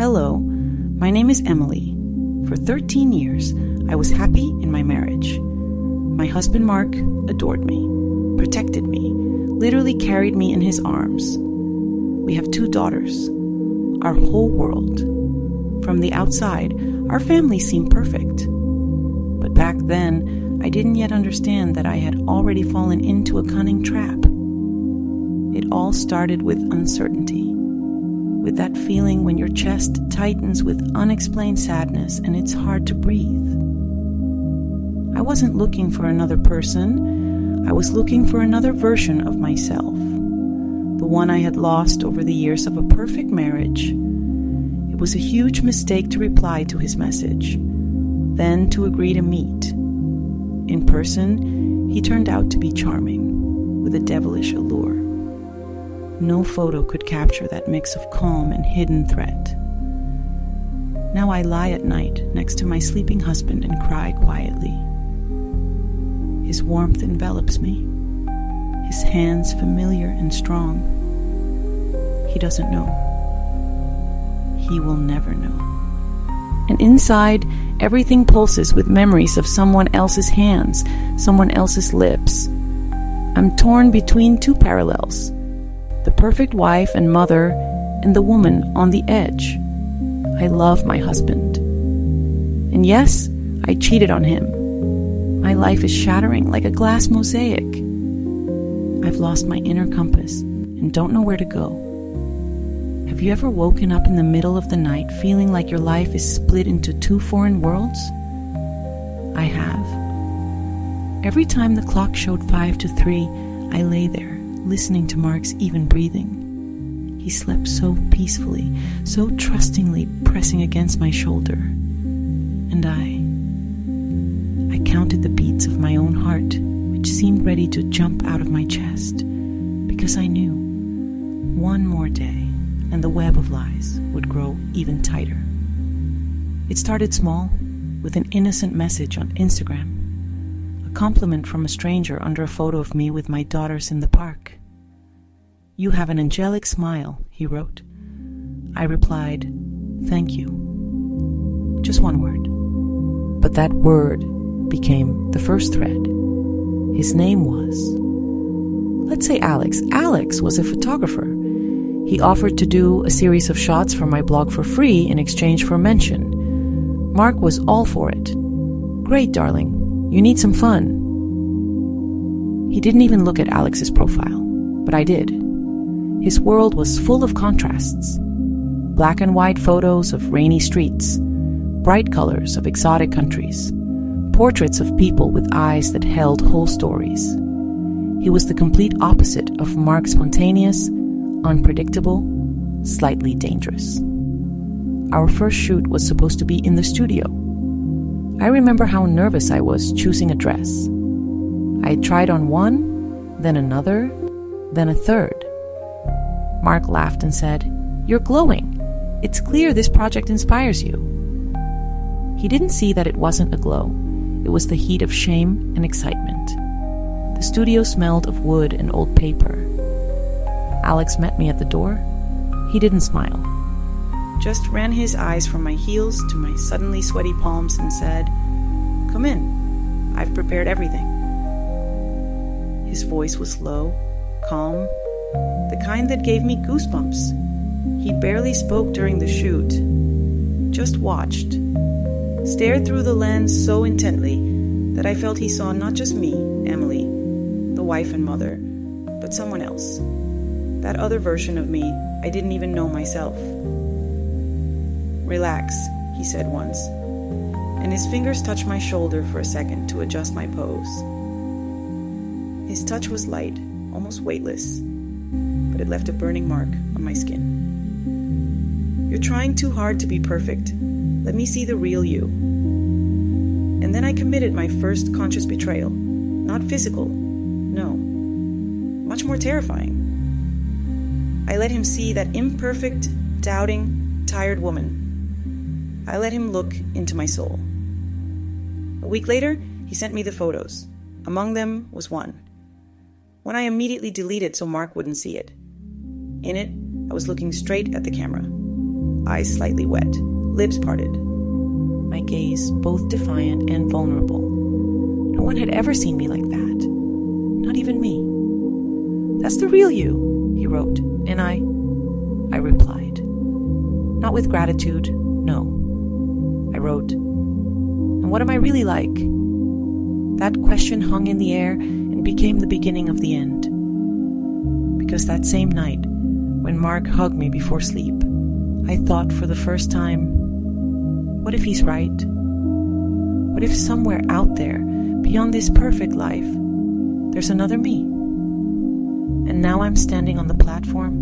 Hello, my name is Emily. For 13 years, I was happy in my marriage. My husband Mark adored me, protected me, literally carried me in his arms. We have 2 daughters, our whole world. From the outside, our family seemed perfect. But back then, I didn't yet understand that I had already fallen into a cunning trap. It all started with uncertainty, with that feeling when your chest tightens with unexplained sadness and it's hard to breathe. I wasn't looking for another person. I was looking for another version of myself, the one I had lost over the years of a perfect marriage. It was a huge mistake to reply to his message, then to agree to meet. In person, he turned out to be charming, with a devilish allure. No photo could capture that mix of calm and hidden threat. Now I lie at night next to my sleeping husband and cry quietly. His warmth envelops me, his hands familiar and strong. He doesn't know. He will never know. And inside, everything pulses with memories of someone else's hands, someone else's lips. I'm torn between 2 parallels. The perfect wife and mother, and the woman on the edge. I love my husband. And yes, I cheated on him. My life is shattering like a glass mosaic. I've lost my inner compass and don't know where to go. Have you ever woken up in the middle of the night feeling like your life is split into 2 foreign worlds? I have. Every time the clock showed 5 to 3, I lay there, listening to Mark's even breathing. He slept so peacefully, so trustingly pressing against my shoulder. And I counted the beats of my own heart, which seemed ready to jump out of my chest, because I knew one more day and the web of lies would grow even tighter. It started small, with an innocent message on Instagram. A compliment from a stranger under a photo of me with my daughters in the park. "You have an angelic smile," he wrote. I replied, "Thank you." Just one word. But that word became the first thread. His name was, let's say Alex. Alex was a photographer. He offered to do a series of shots for my blog for free in exchange for mention. Mark was all for it. "Great, darling. You need some fun." He didn't even look at Alex's profile, but I did. His world was full of contrasts. Black and white photos of rainy streets, bright colors of exotic countries, portraits of people with eyes that held whole stories. He was the complete opposite of Mark's spontaneous, unpredictable, slightly dangerous. Our first shoot was supposed to be in the studio. I remember how nervous I was choosing a dress. I tried on one, then another, then a third. Mark laughed and said, "You're glowing. It's clear this project inspires you." He didn't see that it wasn't a glow. It was the heat of shame and excitement. The studio smelled of wood and old paper. Alex met me at the door. He didn't smile, just ran his eyes from my heels to my suddenly sweaty palms and said, "Come in. I've prepared everything." His voice was low, calm, the kind that gave me goosebumps. He barely spoke during the shoot, just watched, stared through the lens so intently that I felt he saw not just me, Emily, the wife and mother, but someone else. That other version of me I didn't even know myself. "Relax," he said once, and his fingers touched my shoulder for a second to adjust my pose. His touch was light, almost weightless, but it left a burning mark on my skin. "You're trying too hard to be perfect. Let me see the real you." And then I committed my first conscious betrayal. Not physical, no. Much more terrifying. I let him see that imperfect, doubting, tired woman. I let him look into my soul. A week later, he sent me the photos. Among them was one I immediately deleted so Mark wouldn't see it. In it, I was looking straight at the camera, eyes slightly wet, lips parted. My gaze both defiant and vulnerable. No one had ever seen me like that. Not even me. "That's the real you," he wrote, and I replied. Not with gratitude, no. I wrote, "And what am I really like?" That question hung in the air and became the beginning of the end. Because that same night, when Mark hugged me before sleep, I thought for the first time, what if he's right? What if somewhere out there, beyond this perfect life, there's another me? And now I'm standing on the platform,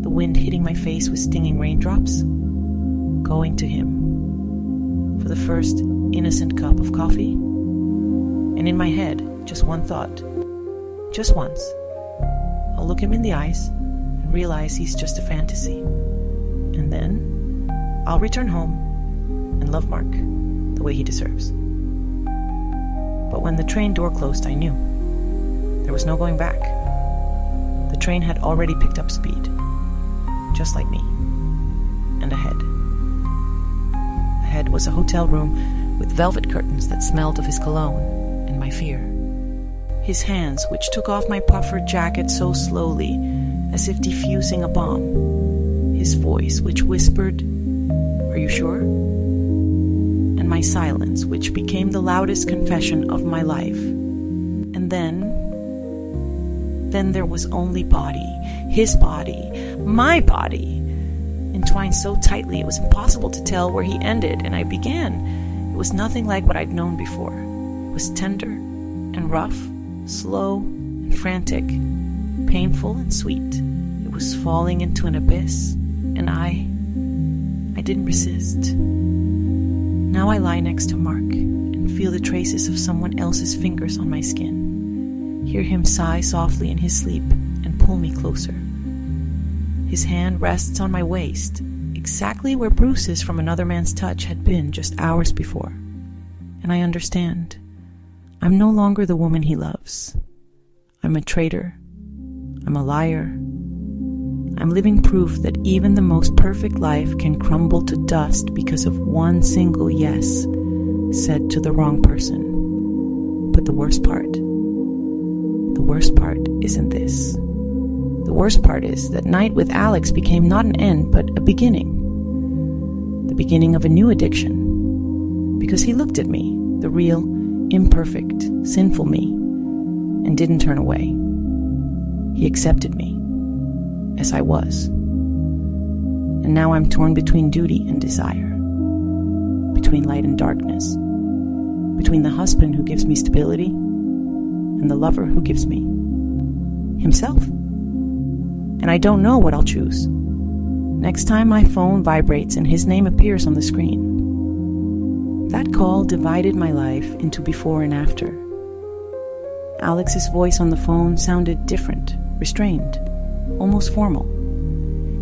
the wind hitting my face with stinging raindrops, going to him for the first innocent cup of coffee. And in my head, just one thought, just once, I'll look him in the eyes and realize he's just a fantasy. And then I'll return home and love Mark the way he deserves. But when the train door closed, I knew there was no going back. The train had already picked up speed, just like me. And ahead was a hotel room with velvet curtains that smelled of his cologne and my fear. His hands, which took off my puffer jacket so slowly, as if defusing a bomb. His voice, which whispered, "Are you sure?" And my silence, which became the loudest confession of my life. And then there was only body, his body, my body, entwined so tightly it was impossible to tell where he ended and I began. It was nothing like what I'd known before. It was tender and rough, slow and frantic, painful and sweet. It was falling into an abyss, and I didn't resist. Now I lie next to Mark and feel the traces of someone else's fingers on my skin, hear him sigh softly in his sleep and pull me closer. His hand rests on my waist, exactly where bruises from another man's touch had been just hours before. And I understand. I'm no longer the woman he loves. I'm a traitor. I'm a liar. I'm living proof that even the most perfect life can crumble to dust because of one single yes said to the wrong person. But the worst part isn't this. The worst part is that night with Alex became not an end, but a beginning. The beginning of a new addiction. Because he looked at me, the real, imperfect, sinful me, and didn't turn away. He accepted me as I was. And now I'm torn between duty and desire, between light and darkness, between the husband who gives me stability and the lover who gives me himself. And I don't know what I'll choose. Next time my phone vibrates and his name appears on the screen. That call divided my life into before and after. Alex's voice on the phone sounded different, restrained, almost formal.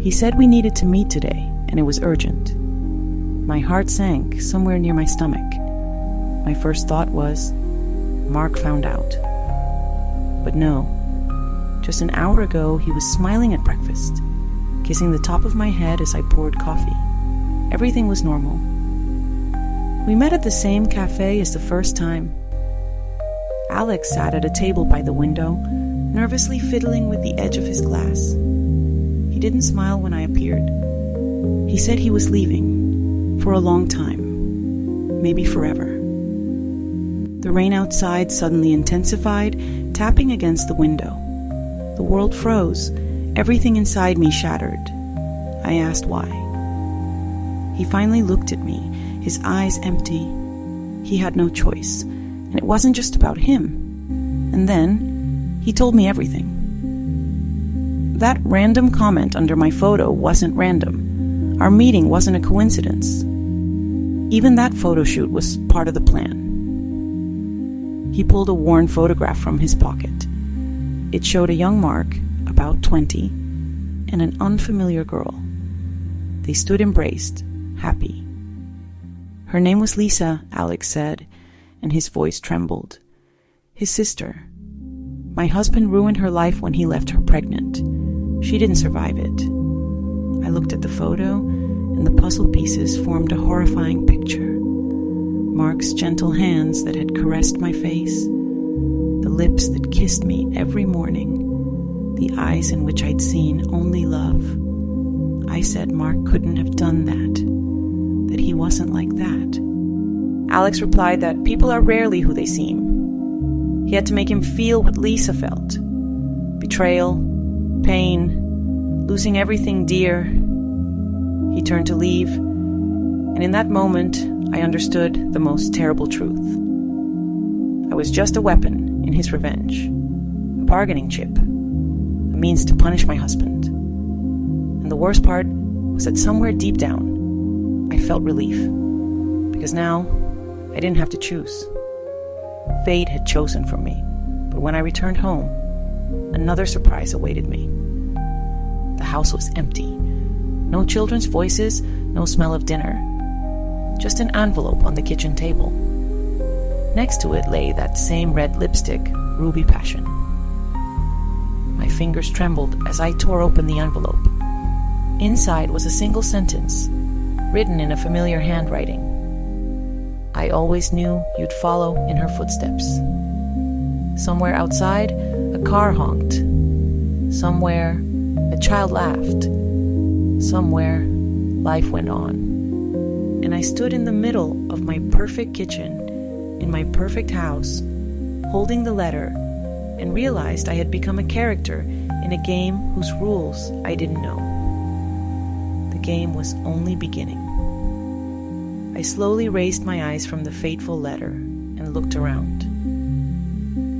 He said we needed to meet today, and it was urgent. My heart sank somewhere near my stomach. My first thought was, Mark found out. But no. Just an hour ago, he was smiling at breakfast, kissing the top of my head as I poured coffee. Everything was normal. We met at the same cafe as the first time. Alex sat at a table by the window, nervously fiddling with the edge of his glass. He didn't smile when I appeared. He said he was leaving, for a long time, maybe forever. The rain outside suddenly intensified, tapping against the window. The world froze. Everything inside me shattered. I asked why. He finally looked at me, his eyes empty. He had no choice, and it wasn't just about him. And then, he told me everything. That random comment under my photo wasn't random. Our meeting wasn't a coincidence. Even that photo shoot was part of the plan. He pulled a worn photograph from his pocket. It showed a young Mark, about 20, and an unfamiliar girl. They stood embraced, happy. Her name was Lisa, Alex said, and his voice trembled. His sister. My husband ruined her life when he left her pregnant. She didn't survive it. I looked at the photo, and the puzzle pieces formed a horrifying picture. Mark's gentle hands that had caressed my face, the lips that kissed me every morning, the eyes in which I'd seen only love. I said Mark couldn't have done that he wasn't like that. Alex replied that people are rarely who they seem. He had to make him feel what Lisa felt. Betrayal, pain, losing everything dear. He turned to leave, and in that moment, I understood the most terrible truth. I was just a weapon in his revenge, a bargaining chip, a means to punish my husband. And the worst part was that somewhere deep down, I felt relief, because now I didn't have to choose. Fate had chosen for me, but when I returned home, another surprise awaited me. The house was empty. No children's voices, no smell of dinner. Just an envelope on the kitchen table. Next to it lay that same red lipstick, Ruby Passion. My fingers trembled as I tore open the envelope. Inside was a single sentence, written in a familiar handwriting. I always knew you'd follow in her footsteps. Somewhere outside, a car honked. Somewhere, a child laughed. Somewhere, life went on. And I stood in the middle of my perfect kitchen, in my perfect house, holding the letter, and realized I had become a character in a game whose rules I didn't know. The game was only beginning. I slowly raised my eyes from the fateful letter and looked around.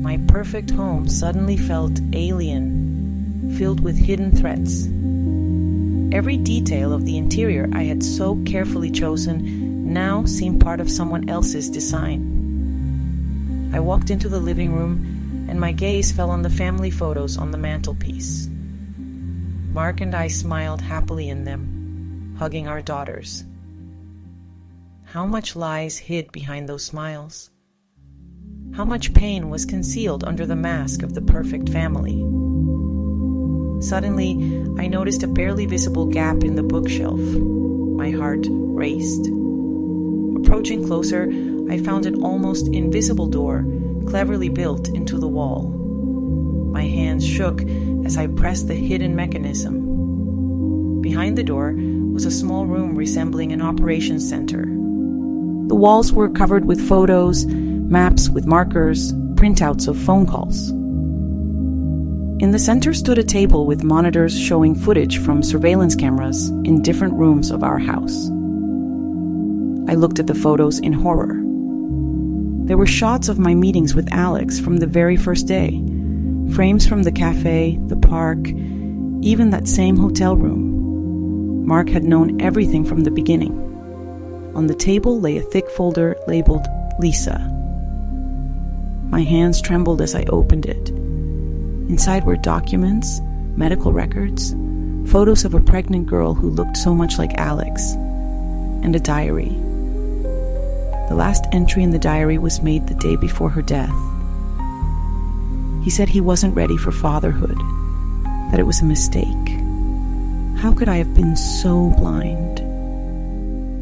My perfect home suddenly felt alien, filled with hidden threats. Every detail of the interior I had so carefully chosen now seemed part of someone else's design. I walked into the living room, and my gaze fell on the family photos on the mantelpiece. Mark and I smiled happily in them, hugging our daughters. How much lies hid behind those smiles? How much pain was concealed under the mask of the perfect family? Suddenly, I noticed a barely visible gap in the bookshelf. My heart raced. Approaching closer, I found an almost invisible door, cleverly built into the wall. My hands shook as I pressed the hidden mechanism. Behind the door was a small room resembling an operations center. The walls were covered with photos, maps with markers, printouts of phone calls. In the center stood a table with monitors showing footage from surveillance cameras in different rooms of our house. I looked at the photos in horror. There were shots of my meetings with Alex from the very first day, frames from the cafe, the park, even that same hotel room. Mark had known everything from the beginning. On the table lay a thick folder labeled Lisa. My hands trembled as I opened it. Inside were documents, medical records, photos of a pregnant girl who looked so much like Alex, and a diary. The last entry in the diary was made the day before her death. He said he wasn't ready for fatherhood, that it was a mistake. How could I have been so blind?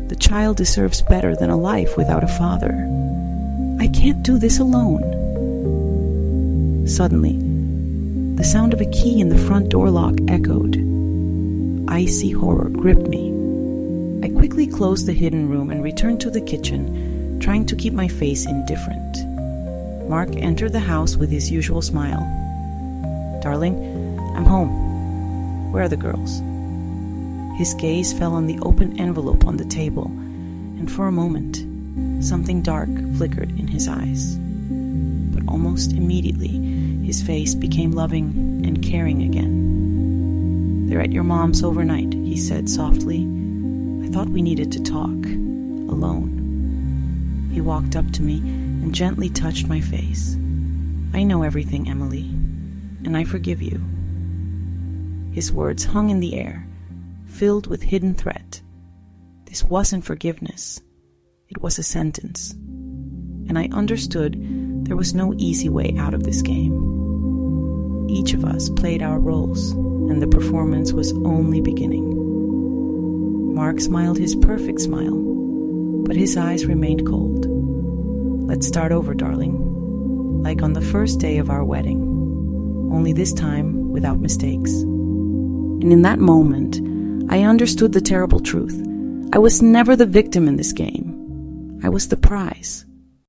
The child deserves better than a life without a father. I can't do this alone. Suddenly, the sound of a key in the front door lock echoed. Icy horror gripped me. I quickly closed the hidden room and returned to the kitchen, trying to keep my face indifferent. Mark entered the house with his usual smile. "Darling, I'm home. Where are the girls?" His gaze fell on the open envelope on the table, and for a moment, something dark flickered in his eyes. But almost immediately, his face became loving and caring again. "They're at your mom's overnight," he said softly. "I thought we needed to talk, alone." He walked up to me and gently touched my face. "I know everything, Emily, and I forgive you." His words hung in the air, filled with hidden threat. This wasn't forgiveness. It was a sentence. And I understood there was no easy way out of this game. Each of us played our roles, and the performance was only beginning. Mark smiled his perfect smile, but his eyes remained cold. "Let's start over, darling. Like on the first day of our wedding, only this time without mistakes." And in that moment, I understood the terrible truth. I was never the victim in this game. I was the prize.